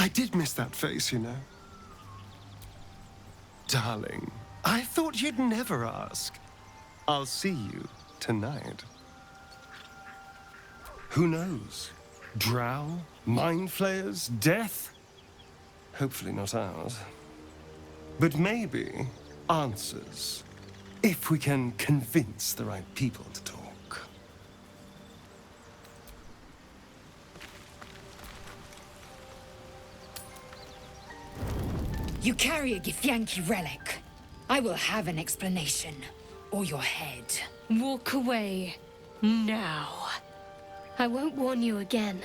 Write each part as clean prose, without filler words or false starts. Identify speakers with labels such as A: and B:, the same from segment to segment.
A: I did miss that face, you know. Darling, I thought you'd never ask. I'll see you tonight. Who knows? Drow? Mind flayers? Death? Hopefully not ours. But maybe answers. If we can convince the right people to talk.
B: You carry a Githyanki relic. I will have an explanation. Or your head.
C: Walk away. Now. I won't warn you again.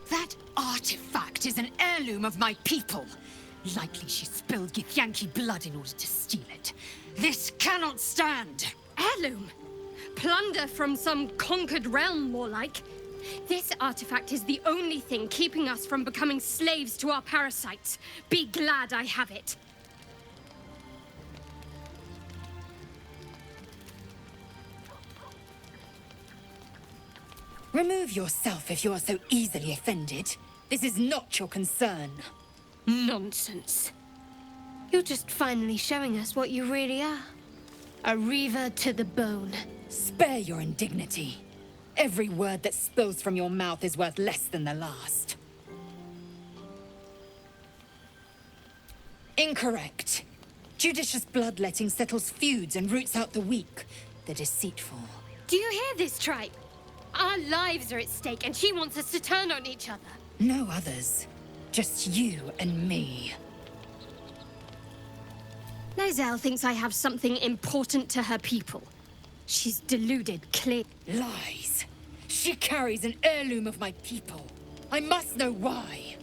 B: That artifact is an heirloom of my people. Likely she spilled Githyanki blood in order to steal it. This cannot stand!
C: Heirloom? Plunder from some conquered realm, more like. This artifact is the only thing keeping us from becoming slaves to our parasites. Be glad I have it.
B: Remove yourself if you are so easily offended. This is not your concern.
C: Nonsense. You're just finally showing us what you really are. A reaver to the bone.
B: Spare your indignity. Every word that spills from your mouth is worth less than the last. Incorrect. Judicious bloodletting settles feuds and roots out the weak, the deceitful.
C: Do you hear this, tribe? Our lives are at stake, and she wants us to turn on each other.
B: No others. Just you and me.
C: Lae'zel thinks I have something important to her people. She's deluded, clear.
B: Lies. She carries an heirloom of my people. I must know why.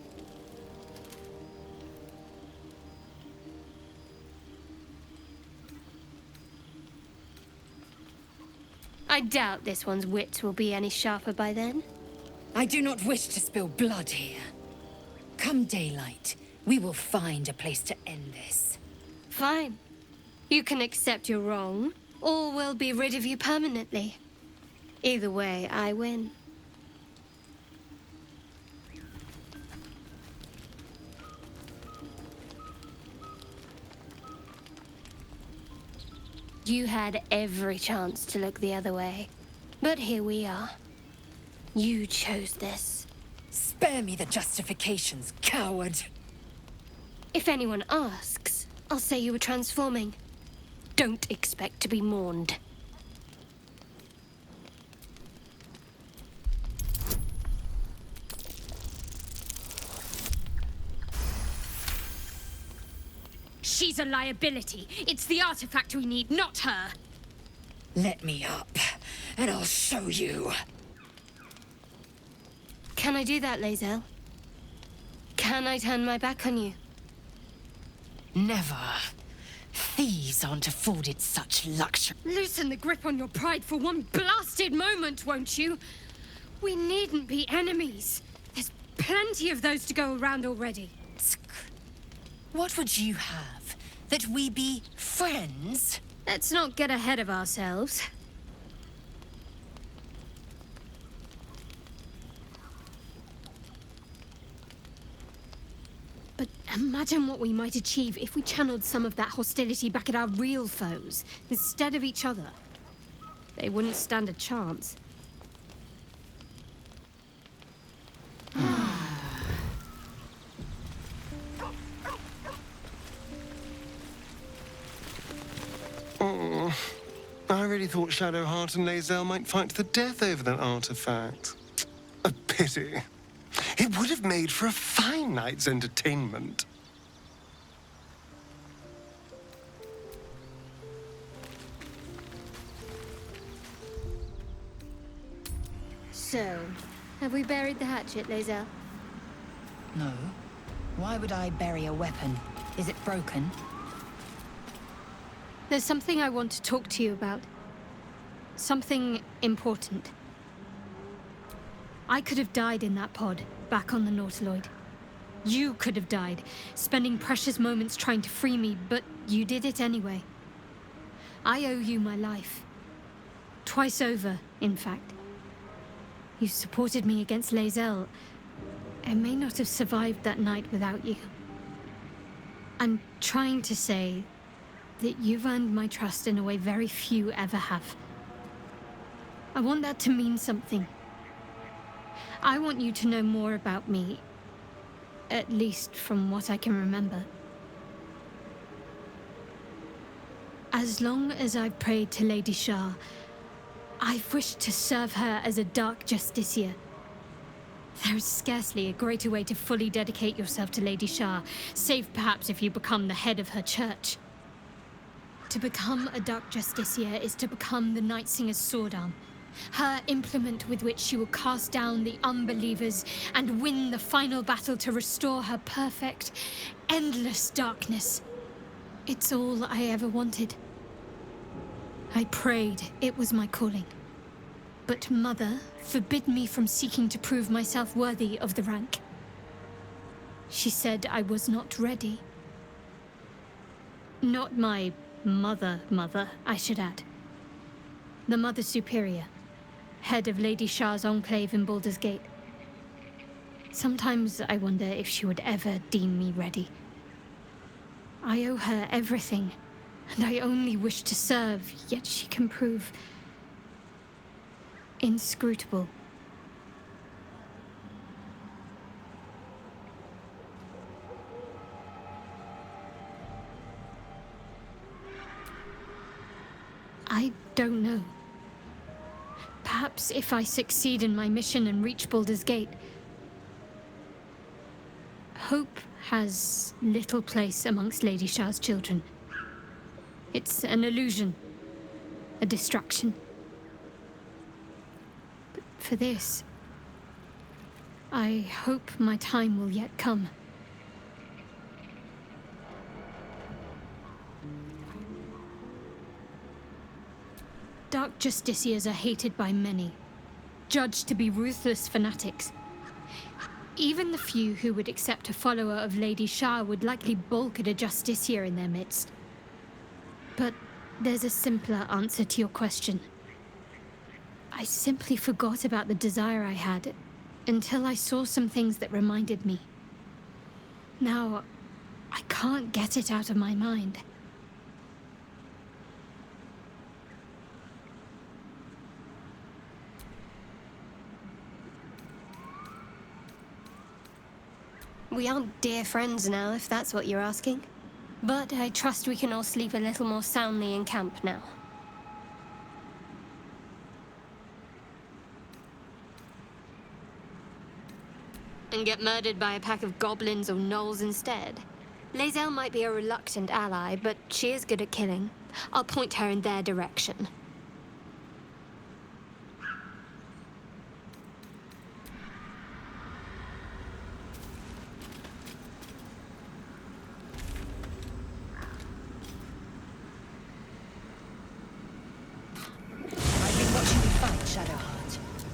C: I doubt this one's wits will be any sharper by then.
B: I do not wish to spill blood here. Come daylight, we will find a place to end this.
C: Fine. You can accept you're wrong, or we'll be rid of you permanently. Either way, I win. You had every chance to look the other way. But here we are. You chose this.
B: Spare me the justifications, coward.
C: If anyone asks, I'll say you were transforming. Don't expect to be mourned. She's a liability. It's the artifact we need, not her.
B: Let me up, and I'll show you.
C: Can I do that, Lae'zel? Can I turn my back on you?
B: Never. Thieves aren't afforded such luxury.
C: Loosen the grip on your pride for one blasted moment, won't you? We needn't be enemies. There's plenty of those to go around already.
B: What would you have? That we be friends?
C: Let's not get ahead of ourselves. But imagine what we might achieve if we channeled some of that hostility back at our real foes, instead of each other. They wouldn't stand a chance.
A: Oh, I really thought Shadowheart and Lae'zel might fight to the death over that artifact. A pity. It would have made for a fine night's entertainment.
C: So, have we buried the hatchet, Lae'zel?
B: No. Why would I bury a weapon? Is it broken?
C: There's something I want to talk to you about. Something important. I could have died in that pod, back on the Nautiloid. You could have died, spending precious moments trying to free me, but you did it anyway. I owe you my life. Twice over, in fact. You supported me against Lae'zel. I may not have survived that night without you. I'm trying to say that you've earned my trust in a way very few ever have. I want that to mean something. I want you to know more about me, at least from what I can remember. As long as I've prayed to Lady Shah, I've wished to serve her as a Dark Justiciar. There is scarcely a greater way to fully dedicate yourself to Lady Shah, save perhaps if you become the head of her church. To become a Dark Justiciar is to become the Night Singer's sword arm, her implement with which she will cast down the unbelievers and win the final battle to restore her perfect, endless darkness. It's all I ever wanted. I prayed it was my calling. But Mother forbid me from seeking to prove myself worthy of the rank. She said I was not ready. Not my mother, I should add. The Mother Superior, head of Lady Shah's enclave in Baldur's Gate. Sometimes I wonder if she would ever deem me ready. I owe her everything, and I only wish to serve, yet she can prove inscrutable. I don't know. Perhaps if I succeed in my mission and reach Baldur's Gate, hope has little place amongst Lady Shah's children. It's an illusion, a distraction. But for this, I hope my time will yet come. Dark Justiciars are hated by many, judged to be ruthless fanatics. Even the few who would accept a follower of Lady Shah would likely balk at a Justiciar in their midst. But there's a simpler answer to your question. I simply forgot about the desire I had until I saw some things that reminded me. Now, I can't get it out of my mind.
D: We aren't dear friends now, if that's what you're asking. But I trust we can all sleep a little more soundly in camp now. And get murdered by a pack of goblins or gnolls instead. Lae'zel might be a reluctant ally, but she is good at killing. I'll point her in their direction.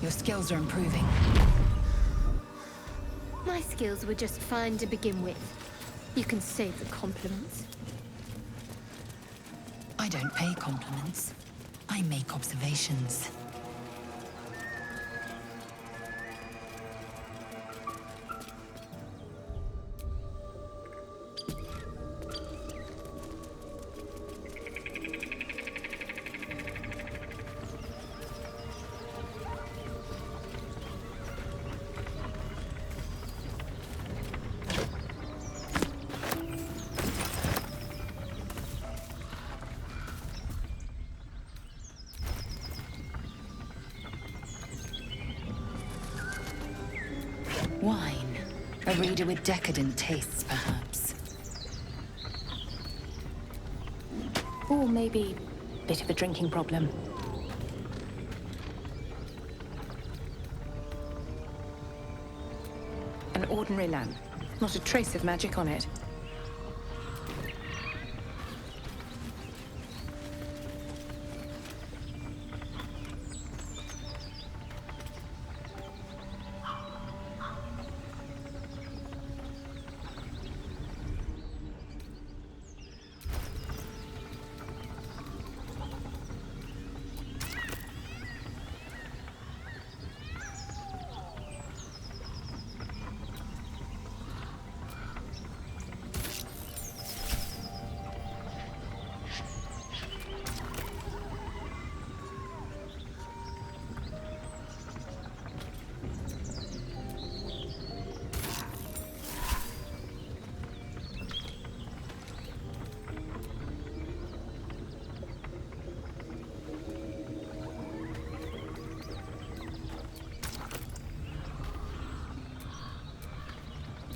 E: Your skills are improving.
D: My skills were just fine to begin with. You can save the compliments.
E: I don't pay compliments. I make observations. Wine. A reader with decadent tastes, perhaps. Or maybe a bit of a drinking problem.
F: An ordinary lamp. Not a trace of magic on it.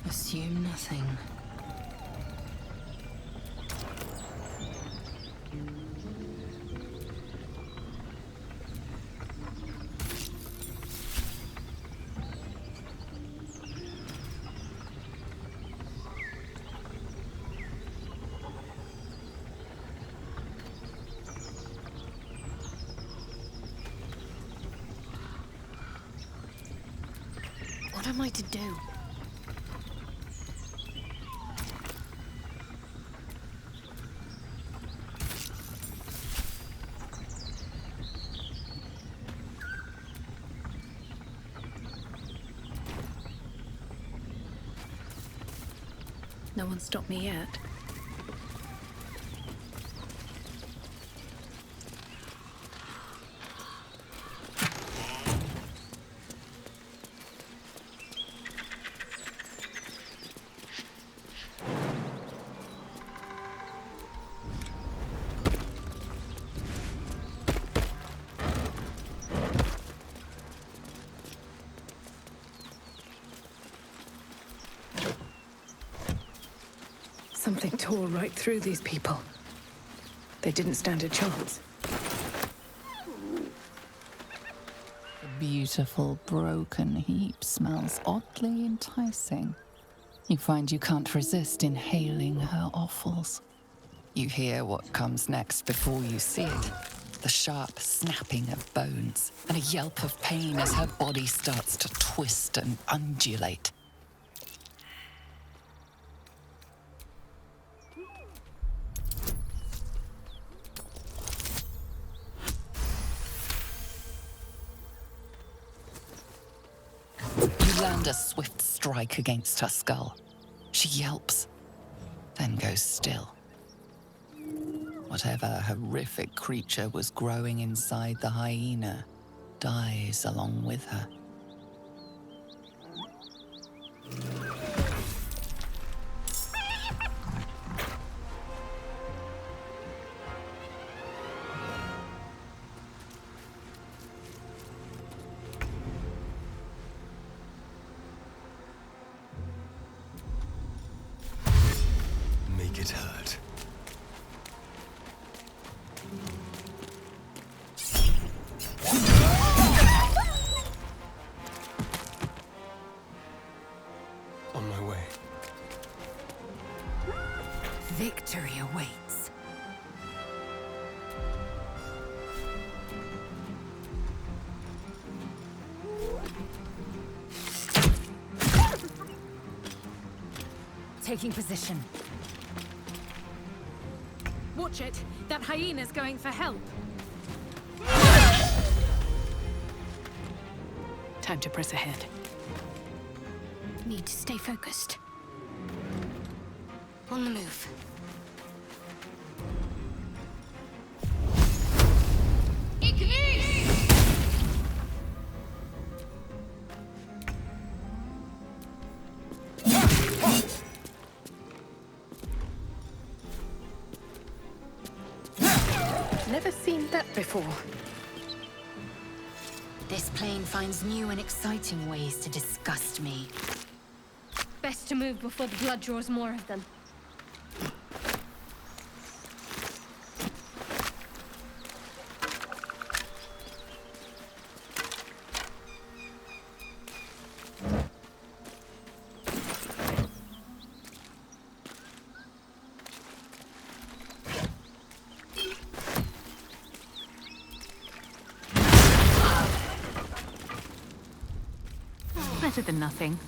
E: Assume nothing.
D: What am I to do?
F: No one stopped me yet. Something tore right through these people. They didn't stand a chance.
G: The beautiful broken heap smells oddly enticing. You find you can't resist inhaling her offals. You hear what comes next before you see it. The sharp snapping of bones and a yelp of pain as her body starts to twist and undulate. You land a swift strike against her skull. She yelps, then goes still. Whatever horrific creature was growing inside the hyena dies along with her.
A: Make it hurt. On my way.
B: Victory awaits. Taking position.
C: Watch it! That hyena's going for help!
F: Time to press ahead.
C: Need to stay focused.
D: On the move.
F: Never seen that before.
B: This plane finds new and exciting ways to disgust me.
C: Best to move before the blood draws more of them.
F: Better than nothing.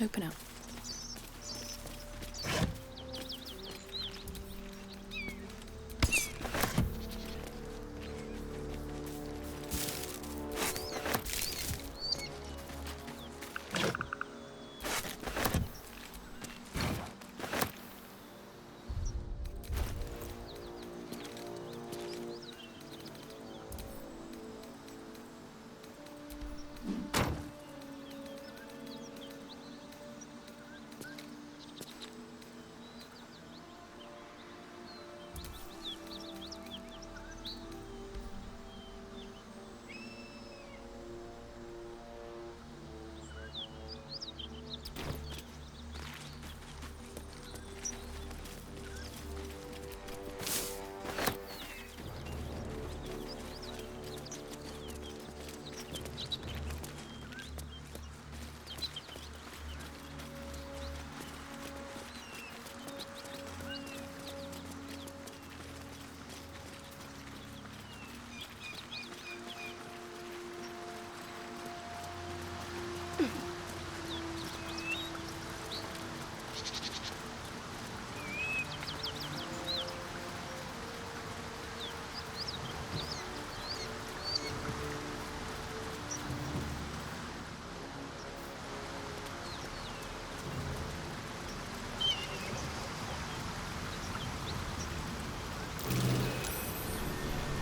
F: Open up.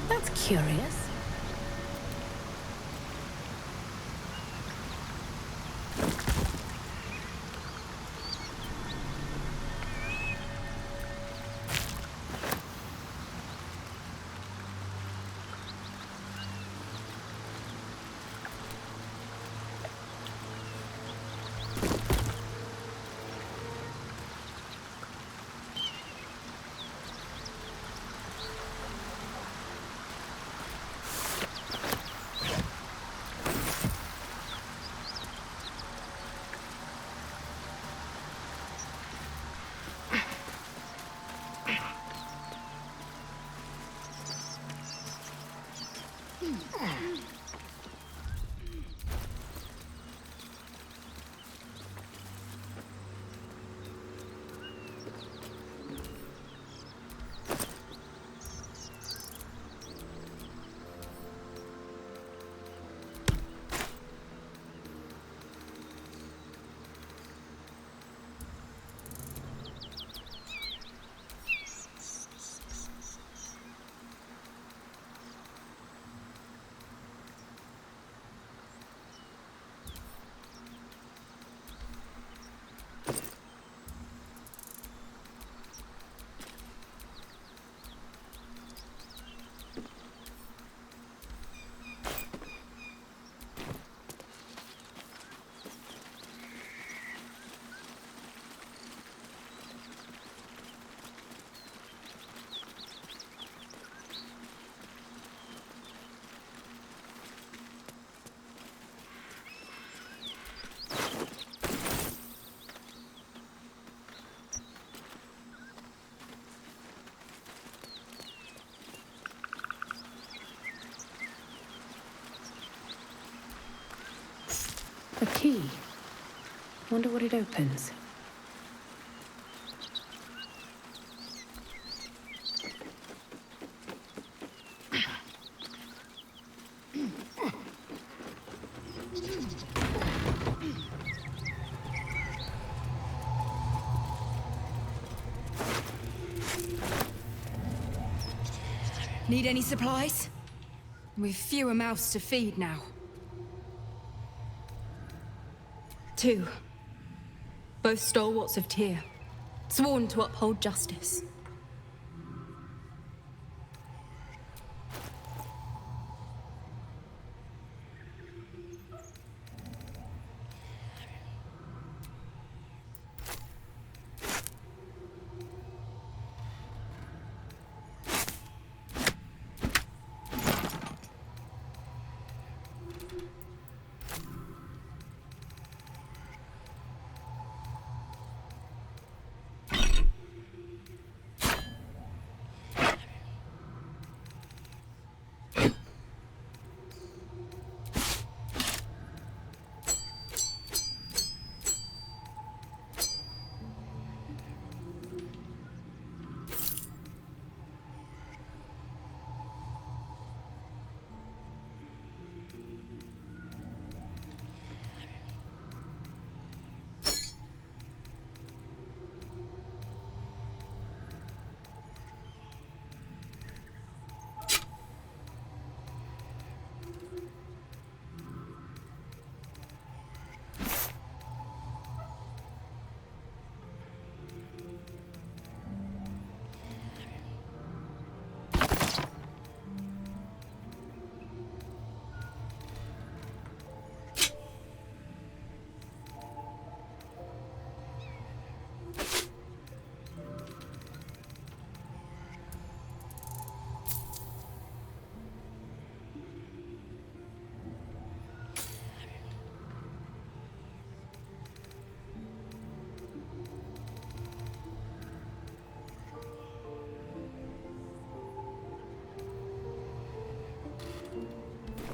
F: That's curious. A key. Wonder what it opens.
B: Need any supplies? We've fewer mouths to feed now. 2. Both stalwarts of Tyr, sworn to uphold justice.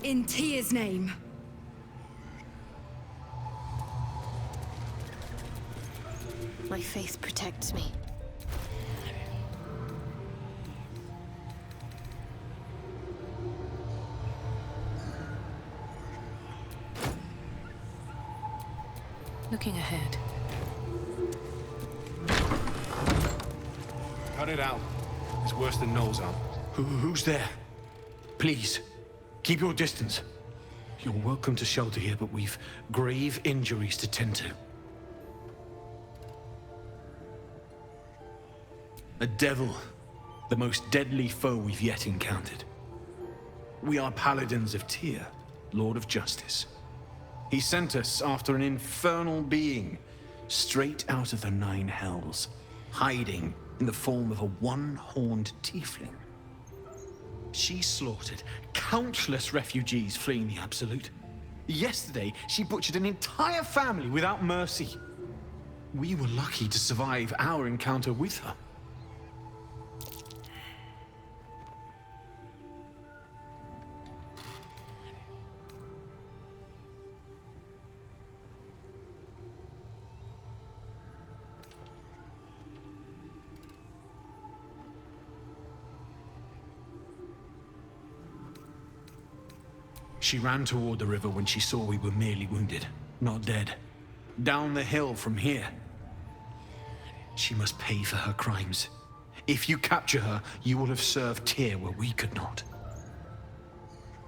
B: In Tyr's name.
D: My faith protects me.
F: Looking ahead.
H: Cut it out. It's worse than Knowles are. Who's there? Please, keep your distance. You're welcome to shelter here, but we've grave injuries to tend to. A devil, the most deadly foe we've yet encountered. We are paladins of Tyr, Lord of Justice. He sent us after an infernal being, straight out of the Nine Hells, hiding in the form of a one-horned tiefling. She slaughtered countless refugees fleeing the Absolute. Yesterday, she butchered an entire family without mercy. We were lucky to survive our encounter with her. She ran toward the river when she saw we were merely wounded, not dead. Down the hill from here. She must pay for her crimes. If you capture her, you will have served Tyr where we could not.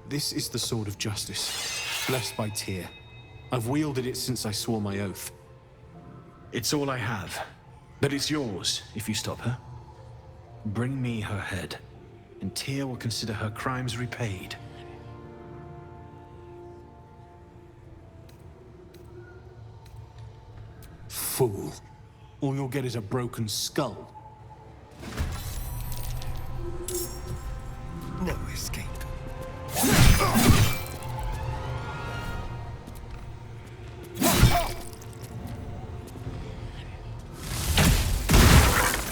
H: This is the sword of justice, blessed by Tyr. I've wielded it since I swore my oath. It's all I have, but it's yours if you stop her. Bring me her head, and Tyr will consider her crimes repaid. Fool. All you'll get is a broken skull.
A: No escape.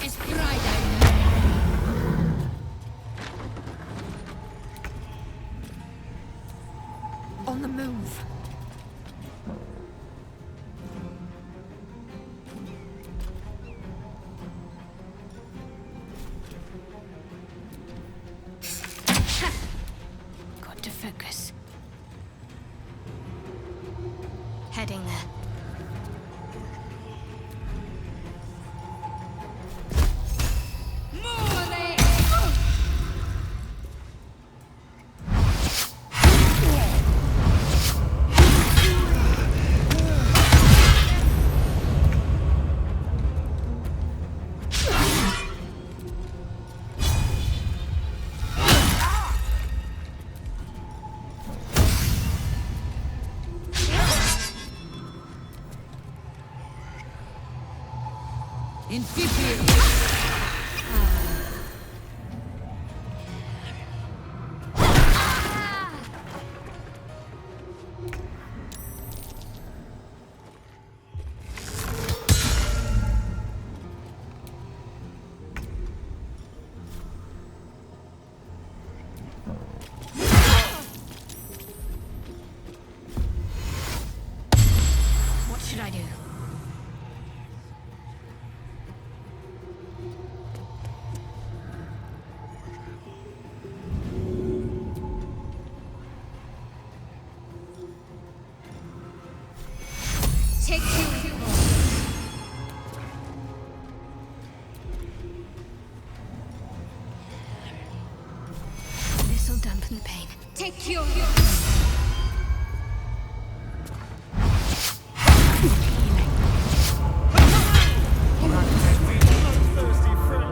B: It's Friday. On the move. Got to focus.
D: Heading there.
B: In 50. What should I do? Take two.
C: This'll dampen the pain.
B: Take two.
A: Thirsty friend.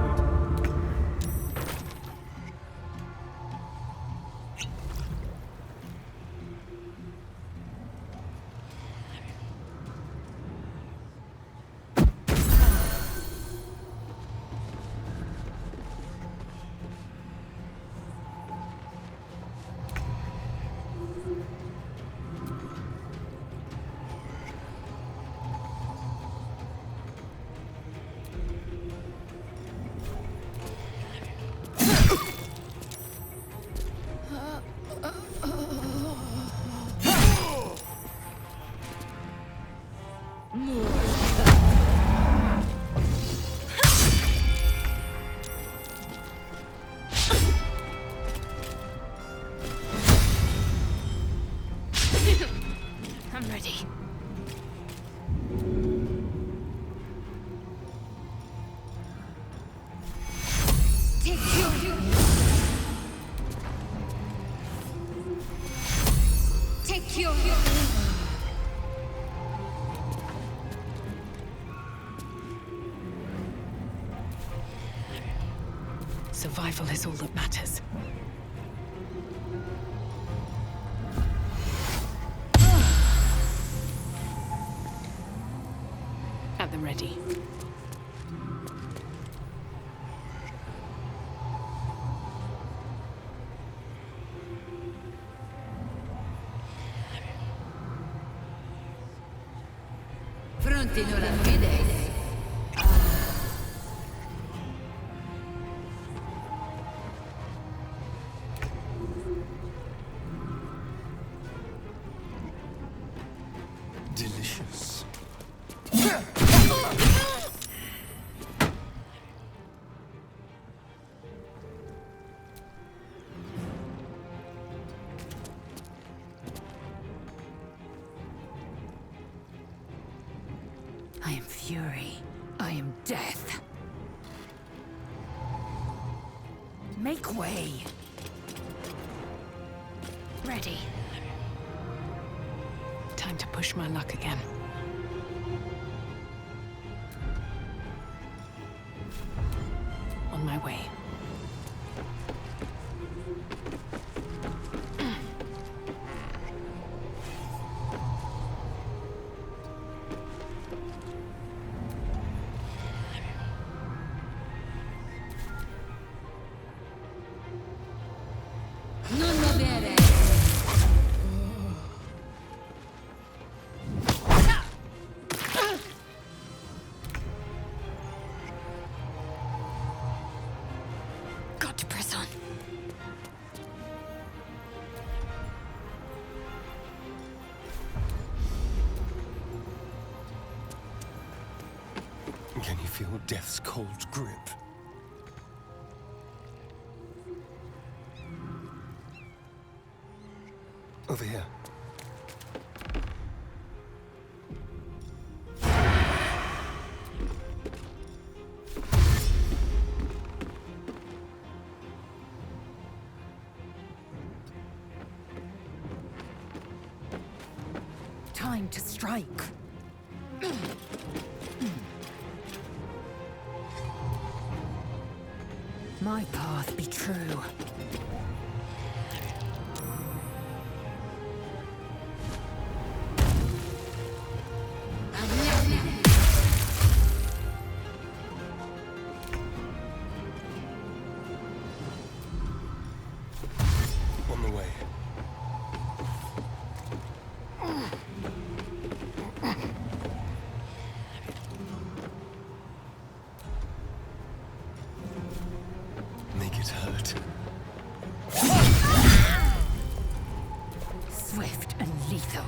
F: Survival is all that matters. At the ready.
E: Pronti non rapidez.
A: Delicious.
E: I am fury. I am death. Make way. Ready.
F: Time to push my luck again. On my way.
E: Non muovere.
B: Got to press on.
A: Can you feel death's cold grip? Over here.
E: Time to strike. My path be true.
A: On the way. Make it hurt.
E: Swift and lethal.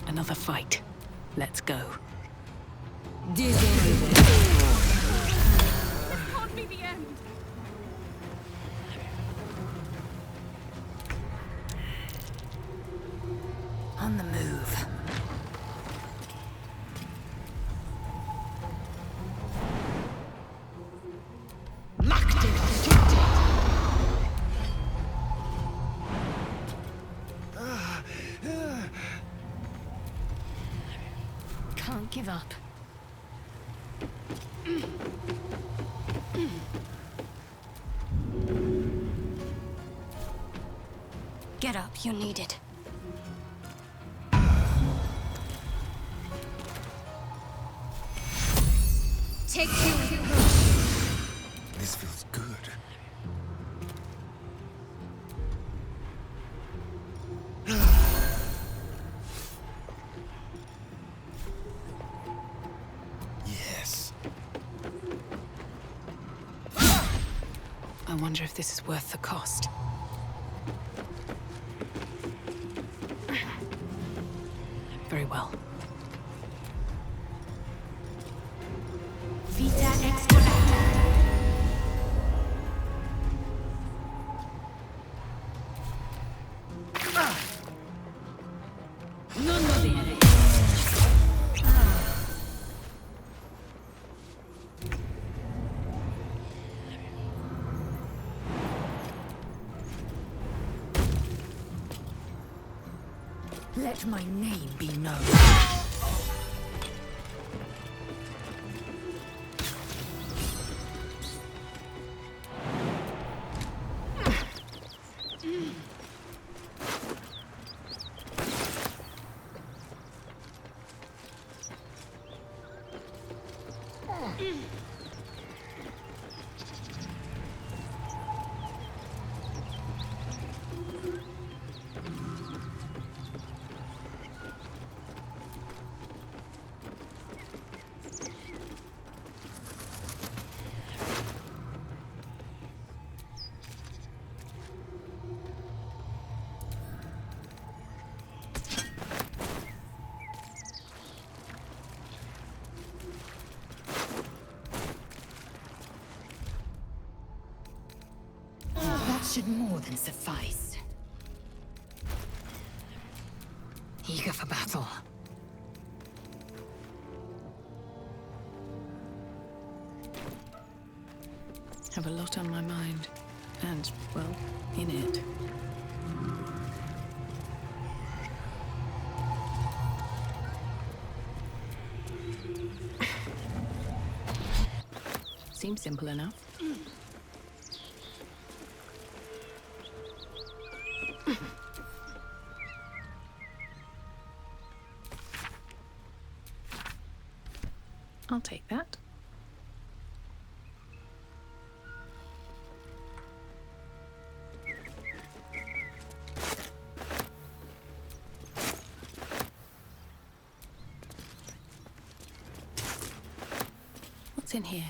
F: Another fight. Let's go.
E: Disorder.
C: Can't be the end.
E: On the move.
B: Can't give up. Get up, you're needed. Take two.
A: This feels good. Yes.
F: I wonder if this is worth the cost. Very well.
E: Vita exponata. Non muovere. Let my name be known. That should more than suffice.
B: Eager for battle.
F: Have a lot on my mind. And, well, in it. Seems simple enough. I'll take that. What's in here?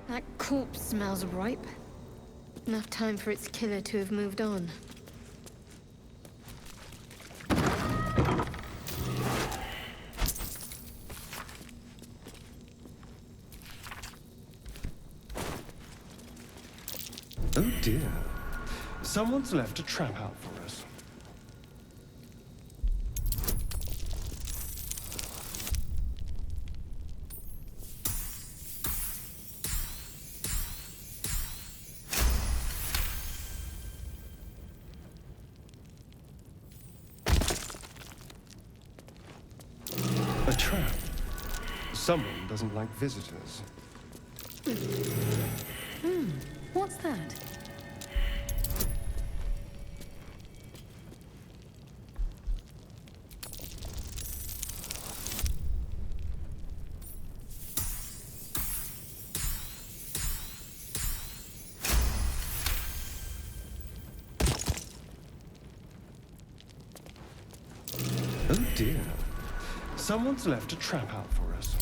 D: That corpse smells ripe. Enough time for its killer to have moved on.
A: Oh dear. Someone's left a trap out for us. A trap. Someone doesn't like visitors.
F: What's that?
A: Oh dear. Someone's left a trap out for us.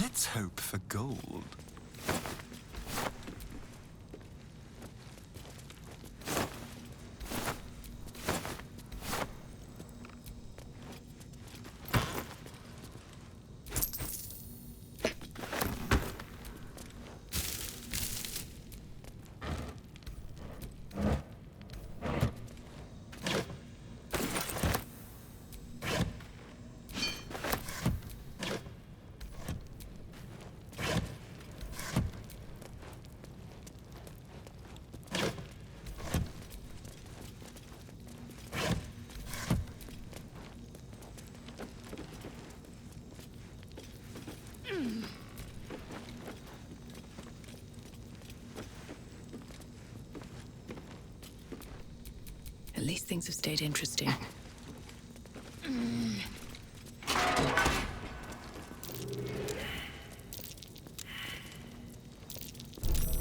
I: Let's hope for gold.
F: These things have stayed interesting.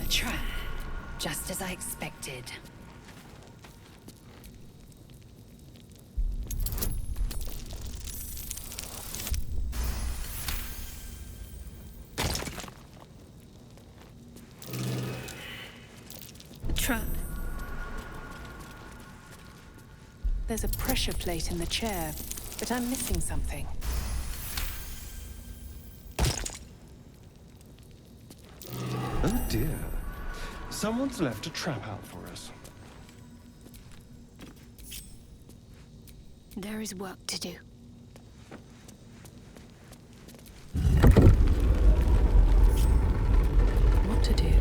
E: A trap. Just as I expected.
C: Trap.
F: There's a pressure plate in the chair, but I'm missing something.
A: Oh dear. Someone's left a trap out for us.
C: There is work to do.
F: What to do?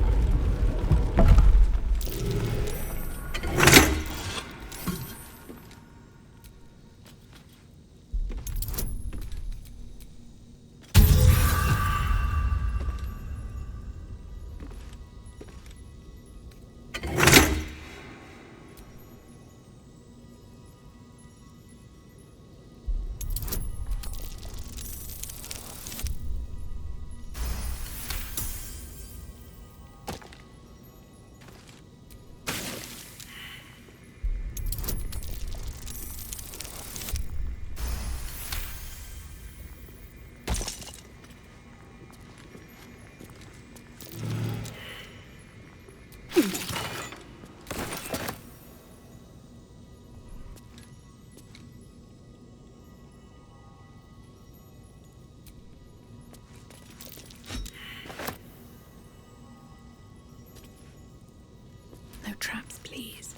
F: No traps, please.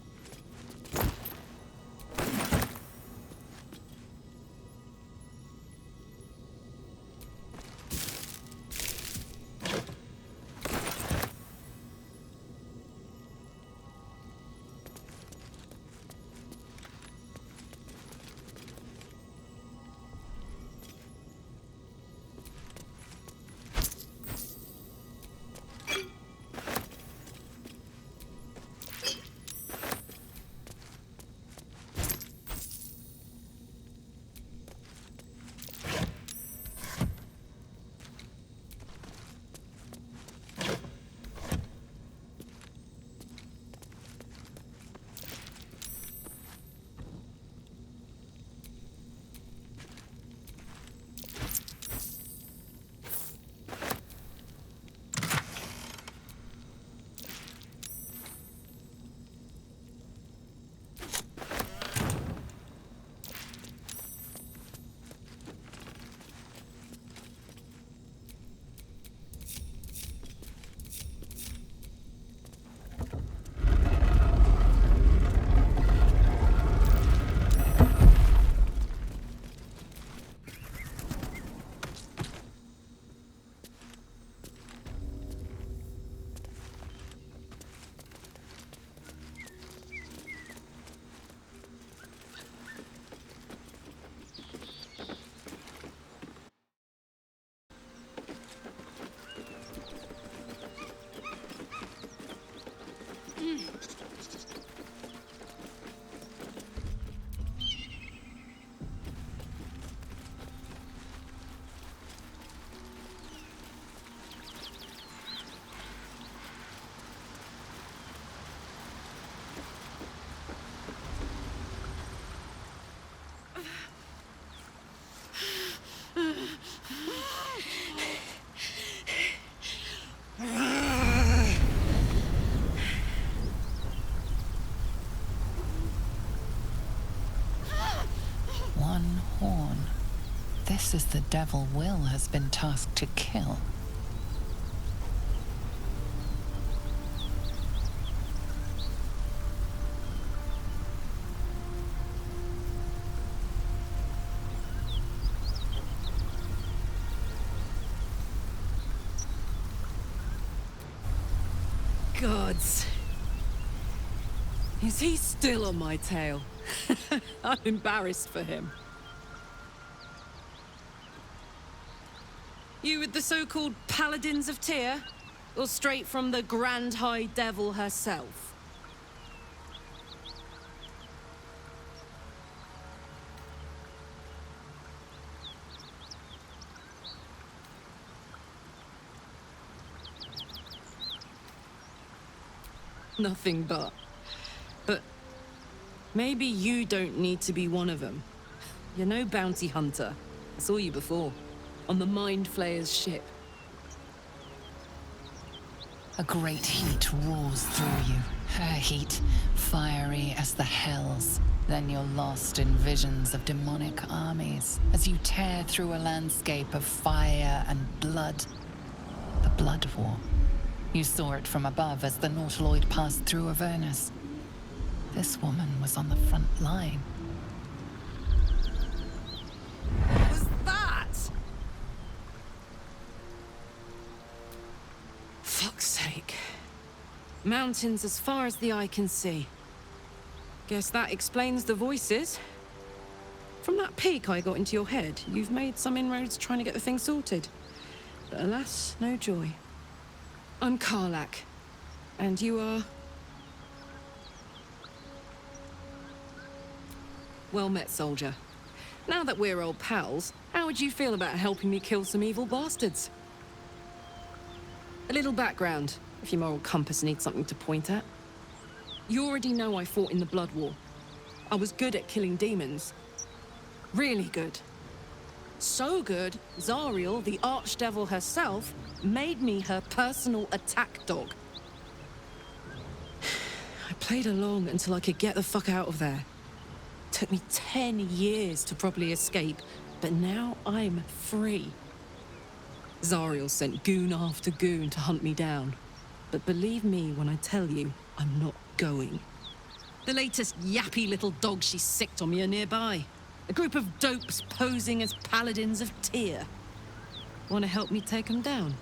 G: One horn. This is the devil Will has been tasked to kill.
J: Gods. Is he still on my tail? I'm embarrassed for him. You with the so-called Paladins of Tyr? Or straight from the Grand High Devil herself? Nothing but. But maybe you don't need to be one of them. You're no bounty hunter. I saw you before, on the Mind Flayer's ship.
G: A great heat roars through you. Her heat, fiery as the hells. Then you're lost in visions of demonic armies as you tear through a landscape of fire and blood. The Blood War. You saw it from above as the Nautiloid passed through Avernus. This woman was on the front line.
J: What was that? Fuck's sake. Mountains as far as the eye can see. Guess that explains the voices. From that peek I got into your head, you've made some inroads trying to get the thing sorted. But alas, no joy. I'm Karlak. And you are... Well met, soldier. Now that we're old pals, how would you feel about helping me kill some evil bastards? A little background, if your moral compass needs something to point at. You already know I fought in the Blood War. I was good at killing demons. Really good. So good, Zariel, the Archdevil herself, made me her personal attack dog. I played along until I could get the fuck out of there. Took me 10 years to properly escape, but now I'm free. Zariel sent goon after goon to hunt me down. But believe me when I tell you, I'm not going. The latest yappy little dogs she sicked on me are nearby. A group of dopes posing as paladins of Tyr. Want to help me take them down?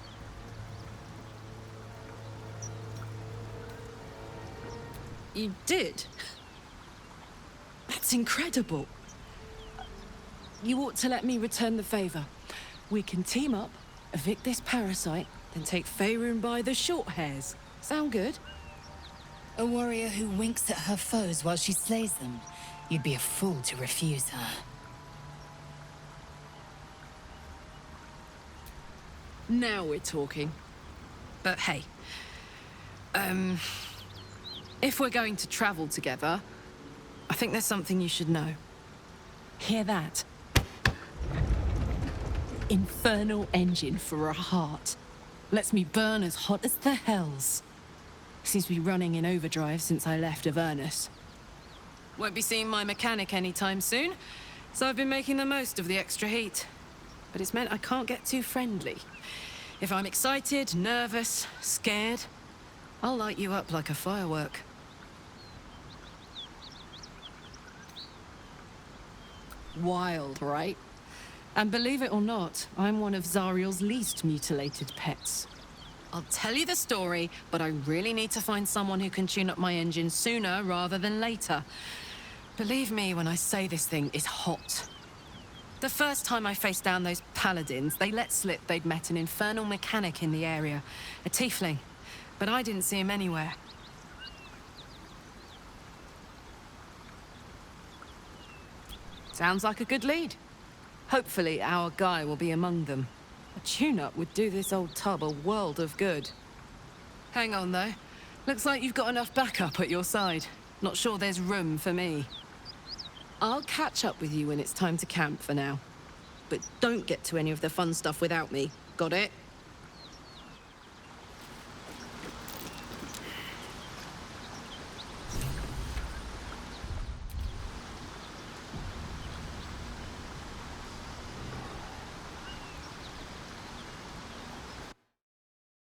J: You did? That's incredible. You ought to let me return the favor. We can team up, evict this parasite, then take Faerun by the short hairs. Sound good?
E: A warrior who winks at her foes while she slays them. You'd be a fool to refuse her.
J: Now we're talking. But hey, if we're going to travel together, I think there's something you should know. Hear that? Infernal engine for a heart. Lets me burn as hot as the hells. Seems to be running in overdrive since I left Avernus. Won't be seeing my mechanic anytime soon, so I've been making the most of the extra heat. But it's meant I can't get too friendly. If I'm excited, nervous, scared, I'll light you up like a firework. Wild, right? And believe it or not, I'm one of Zariel's least mutilated pets. I'll tell you the story, but I really need to find someone who can tune up my engine sooner rather than later. Believe me when I say this thing is hot. The first time I faced down those paladins, they let slip they'd met an infernal mechanic in the area, a tiefling, but I didn't see him anywhere. Sounds like a good lead. Hopefully our guy will be among them. A tune-up would do this old tub a world of good. Hang on, though. Looks like you've got enough backup at your side. Not sure there's room for me. I'll catch up with you when it's time to camp for now. But don't get to any of the fun stuff without me. Got it?